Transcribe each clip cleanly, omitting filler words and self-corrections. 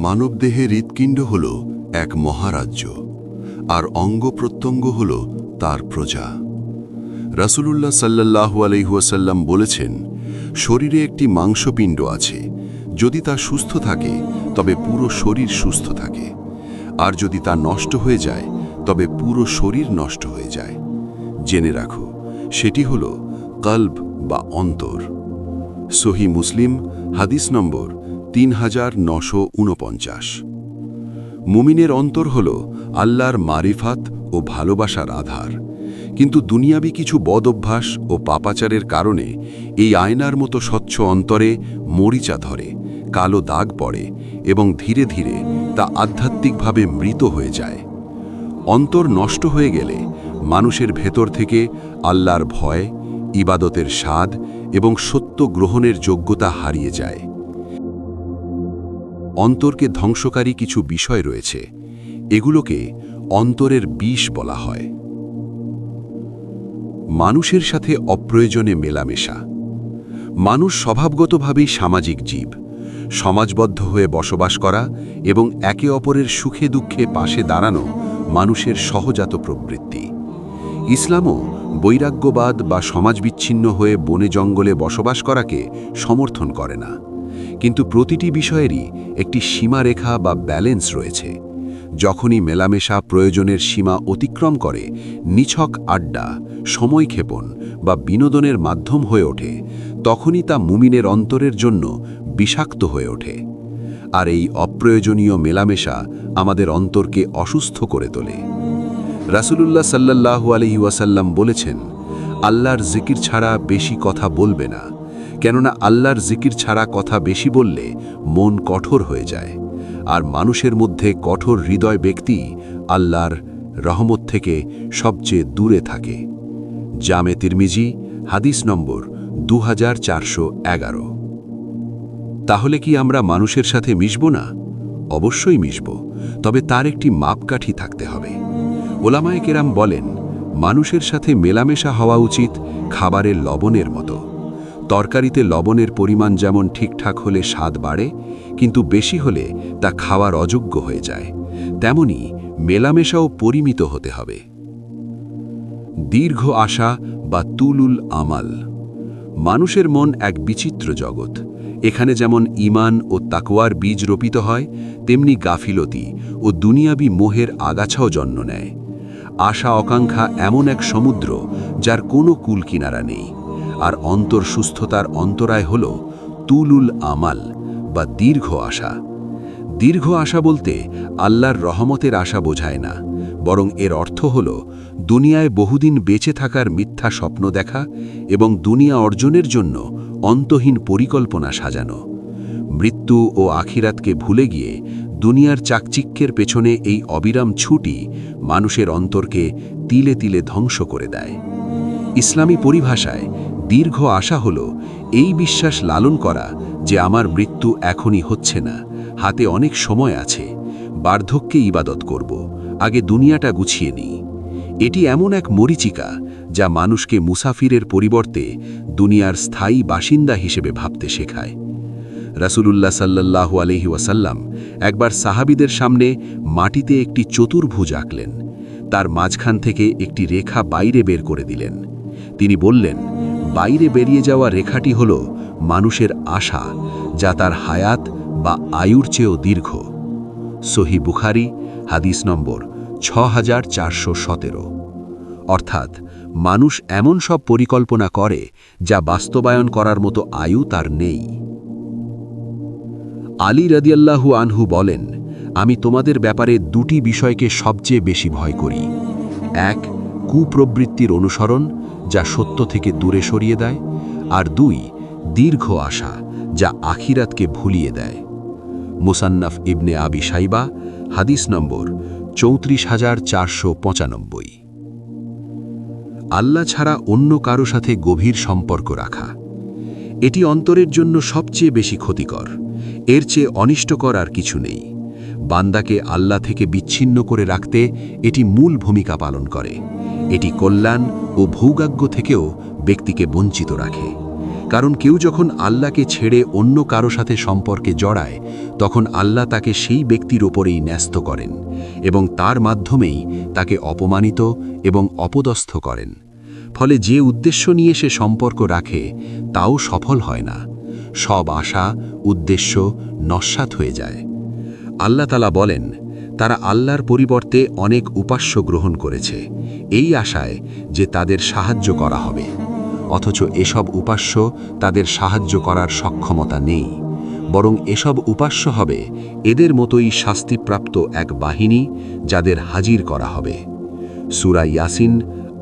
মানবদেহে হৃৎপিণ্ড হল এক মহারাজ্য, আর অঙ্গ প্রত্যঙ্গ হল তার প্রজা। রাসূলুল্লাহ সাল্লাল্লাহু আলাইহি ওয়াসাল্লাম বলেছেন, শরীরে একটি মাংসপিণ্ড আছে, যদি তা সুস্থ থাকে তবে পুরো শরীর সুস্থ থাকে, আর যদি তা নষ্ট হয়ে যায় তবে পুরো শরীর নষ্ট হয়ে যায়। জেনে রাখো, সেটি হল কলব বা অন্তর। সহিহ মুসলিম, হাদিস নম্বর 3949। মুমিনের অন্তর হল আল্লাহর মারিফাত ও ভালোবাসার আধার, কিন্তু দুনিয়াবি কিছু বদ অভ্যাস ও পাপাচারের কারণে এই আয়নার মতো স্বচ্ছ অন্তরে মরিচা ধরে, কালো দাগ পড়ে এবং ধীরে ধীরে তা আধ্যাত্মিকভাবে মৃত হয়ে যায়। অন্তর নষ্ট হয়ে গেলে মানুষের ভেতর থেকে আল্লাহর ভয়, ইবাদতের স্বাদ এবং সত্য গ্রহণের যোগ্যতা হারিয়ে যায়। অন্তরকে ধ্বংসকারী কিছু বিষয় রয়েছে, এগুলোকে অন্তরের বিষ বলা হয়। মানুষের সাথে অপ্রয়োজনে মেলামেশা। মানুষ স্বভাবগতভাবেই সামাজিক জীব। সমাজবদ্ধ হয়ে বসবাস করা এবং একে অপরের সুখে দুঃখে পাশে দাঁড়ানো মানুষের সহজাত প্রবৃত্তি। ইসলামও বৈরাগ্যবাদ বা সমাজবিচ্ছিন্ন হয়ে বনে জঙ্গলে বসবাস করাকে সমর্থন করে না, কিন্তু প্রতিটি বিষয়েরই একটি সীমারেখা বা ব্যালেন্স রয়েছে। যখনই মেলামেশা প্রয়োজনের সীমা অতিক্রম করে, নিছক আড্ডা, সময়ক্ষেপণ বা বিনোদনের মাধ্যম হয়ে ওঠে, তখনই তা মুমিনের অন্তরের জন্য বিষাক্ত হয়ে ওঠে। আর এই অপ্রয়োজনীয় মেলামেশা আমাদের অন্তরকে অসুস্থ করে তোলে। রাসূলুল্লাহ সাল্লাল্লাহু আলাইহি ওয়াসাল্লাম বলেছেন, আল্লাহর জিকির ছাড়া বেশি কথা বলবে না, কেননা আল্লাহর জিকির ছাড়া কথা বেশি বললে মন কঠোর হয়ে যায়, আর মানুষের মধ্যে কঠোর হৃদয় ব্যক্তি আল্লাহর রহমত থেকে সবচেয়ে দূরে থাকে। জামে তিরমিজি, হাদিস নম্বর 2411। তাহলে কি আমরা মানুষের সাথে মিশব না? অবশ্যই মিশব, তবে তার একটি মাপকাঠি থাকতে হবে। ওলামায়ে কেরাম বলেন, মানুষের সাথে মেলামেশা হওয়া উচিত খাবারের লবণের মতো। তরকারিতে লবণের পরিমাণ যেমন ঠিকঠাক হলে স্বাদ বাড়ে, কিন্তু বেশি হলে তা খাওয়ার অযোগ্য হয়ে যায়, তেমনি মেলামেশাও পরিমিত হতে হবে। দীর্ঘ আশা বা তুলুল আমাল। মানুষের মন এক বিচিত্র জগৎ। এখানে যেমন ঈমান ও তাকওয়ার বীজ রোপিত হয়, তেমনি গাফিলতি ও দুনিয়াবি মোহের আগাছাও জন্ম নেয়। আশা আকাঙ্ক্ষা এমন এক সমুদ্র যার কোনো কুল কিনারা নেই, আর অন্তর সুস্থতার অন্তরায় হল তুলুল আমাল বা দীর্ঘ আশা। দীর্ঘ আশা বলতে আল্লাহর রহমতের আশা বোঝায় না, বরং এর অর্থ হল দুনিয়ায় বহুদিন বেঁচে থাকার মিথ্যা স্বপ্ন দেখা এবং দুনিয়া অর্জনের জন্য অন্তহীন পরিকল্পনা সাজানো। মৃত্যু ও আখিরাতকে ভুলে গিয়ে দুনিয়ার চাকচিক্যের পেছনে এই অবিরাম ছুটি মানুষের অন্তরকে তিলে তিলে ধ্বংস করে দেয়। ইসলামী পরিভাষায় দীর্ঘ আশা হল এই বিশ্বাস লালন করা যে আমার মৃত্যু এখনই হচ্ছে না, হাতে অনেক সময় আছে, বার্ধক্যে ইবাদত করব, আগে দুনিয়াটা গুছিয়ে নিই। এটি এমন এক মরীচিকা যা মানুষকে মুসাফিরের পরিবর্তে দুনিয়ার স্থায়ী বাসিন্দা হিসেবে ভাবতে শেখায়। রাসূলুল্লাহ সাল্লাল্লাহু আলাইহি ওয়াসাল্লাম একবার সাহাবীদের সামনে মাটিতে একটি চতুর্ভুজ আঁকলেন, তার মাঝখান থেকে একটি রেখা বাইরে বের করে দিলেন। তিনি বললেন, বাইরে বেরিয়ে যাওয়া রেখাটি হল মানুষের আশা, যা তার হায়াত বা আয়ুর চেয়েও দীর্ঘ। সহিহ বুখারী, হাদিস নম্বর 6417। অর্থাৎ মানুষ এমন সব পরিকল্পনা করে যা বাস্তবায়ন করার মতো আয়ু তার নেই। আলী রাদিয়াল্লাহু আনহু বলেন, আমি তোমাদের ব্যাপারে দুটি বিষয়কে সবচেয়ে বেশি ভয় করি। এক, কুপ্রবৃত্তির অনুসরণ, যা সত্য থেকে দূরে সরিয়ে দেয়, আর দুই, দীর্ঘ আশা, যা আখিরাতকে ভুলিয়ে দেয়। মুসান্নাফ ইবনে আবি শাইবা, হাদিস নম্বর 34495। আল্লাহ ছাড়া অন্য কারো সাথে গভীর সম্পর্ক রাখা, এটি অন্তরের জন্য সবচেয়ে বেশি ক্ষতিকর। এর চেয়ে অনিষ্টকর আর কিছু নেই। বান্দাকে আল্লাহ থেকে বিচ্ছিন্ন করে রাখতে এটি মূল ভূমিকা পালন করে। এটি কল্যাণ ও ভোগাগ্য থেকেও ব্যক্তিকে বঞ্চিত রাখে, কারণ কেউ যখন আল্লাহকে ছেড়ে অন্য কারো সাথে সম্পর্কে জড়ায় তখন আল্লাহ তাকে সেই ব্যক্তির ওপরেই ন্যস্ত করেন এবং তার মাধ্যমেই তাকে অপমানিত এবং অপদস্থ করেন। ফলে যে উদ্দেশ্য নিয়ে সে সম্পর্ক রাখে তাও সফল হয় না, সব আশা উদ্দেশ্য নস্যাৎ হয়ে যায়। আল্লাহ তাআলা বলেন, তারা আল্লাহর পরিবর্তে অনেক উপাস্য গ্রহণ করেছে এই আশায় যে তাদের সাহায্য করা হবে, অথচ এসব উপাস্য তাদের সাহায্য করার সক্ষমতা নেই, বরং এসব উপাস্য হবে এদের মতোই শাস্তিপ্রাপ্ত এক বাহিনী যাদের হাজির করা হবে। সূরা ইয়াসিন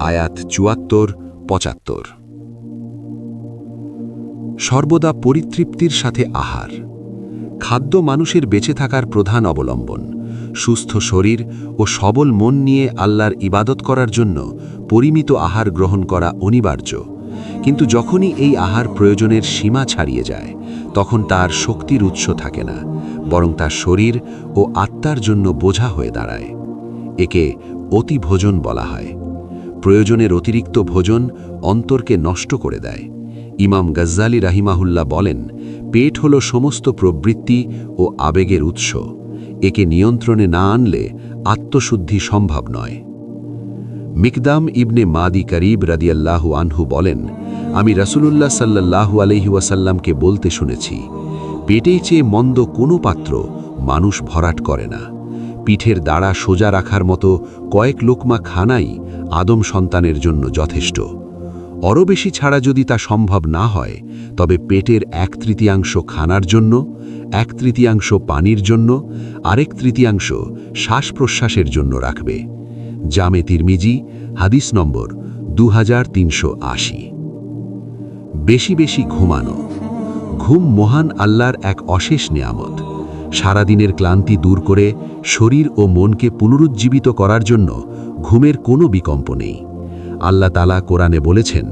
আয়াত ৭৪-৭৫। সর্বদা পরিতৃপ্তির সাথে আহার। খাদ্য মানুষের বেঁচে থাকার প্রধান অবলম্বন। সুস্থ শরীর ও সবল মন নিয়ে আল্লাহর ইবাদত করার জন্য পরিমিত আহার গ্রহণ করা অনিবার্য, কিন্তু যখনই এই আহার প্রয়োজনের সীমা ছাড়িয়ে যায় তখন তার শক্তির উৎস থাকে না, বরং তার শরীর ও আত্মার জন্য বোঝা হয়ে দাঁড়ায়। একে অতি ভোজন বলা হয়। প্রয়োজনের অতিরিক্ত ভোজন অন্তরকে নষ্ট করে দেয়। ইমাম গজ্জালি রাহিমাহুল্লাহ বলেন, পেট হল সমস্ত প্রবৃত্তি ও আবেগের উৎস। একে নিয়ন্ত্রণে না আনলে আত্মশুদ্ধি সম্ভব নয়। মিকদাম ইবনে মাদি করিব রাদিয়াল্লাহু আনহু বলেন, আমি রাসূলুল্লাহ সাল্লাল্লাহু আলাইহি ওয়াসাল্লামকে বলতে শুনেছি, পেটেই চেয়ে মন্দ কোনো পাত্র মানুষ ভরাট করে না। পিঠের দাঁড়া সোজা রাখার মতো কয়েক লোকমা খানাই আদম সন্তানের জন্য যথেষ্ট। আরও বেশি ছাড়া যদি তা সম্ভব না হয় তবে পেটের 1/3 খানার জন্য, 1/3 পানির জন্য, আরেক তৃতীয়াংশ শ্বাস প্রশ্বাসের জন্য রাখবে। জামে তিরমিজি হাদিস নম্বর 2380। বেশি বেশি ঘুমানো। ঘুম মহান আল্লাহর এক অশেষ নেয়ামত। সারাদিনের ক্লান্তি দূর করে শরীর ও মনকে পুনরুজ্জীবিত করার জন্য ঘুমের কোনো বিকল্প নেই। আল্লাহ তাআলা কোরআনে বলেছেন,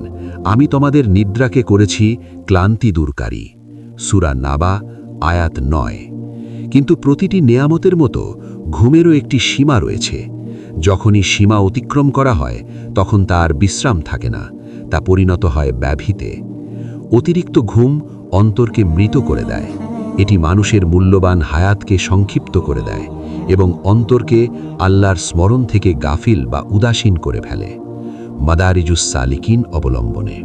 আমি তোমাদের নিদ্রাকে করেছি ক্লান্তি দূরকারী। সূরা নাবা আয়াত 9। কিন্তু প্রতিটি নেয়ামতের মতো ঘুমেরও একটি সীমা রয়েছে। যখনই সীমা অতিক্রম করা হয় তখন তার বিশ্রাম থাকে না, তা পরিণত হয় ব্যাধিতে। অতিরিক্ত ঘুম অন্তরকে মৃত করে দেয়। এটি মানুষের মূল্যবান হায়াতকে সংক্ষিপ্ত করে দেয় এবং অন্তরকে আল্লাহর স্মরণ থেকে গাফিল বা উদাসীন করে ফেলে। মাদারিজুস সালিকিন অবলম্বনে।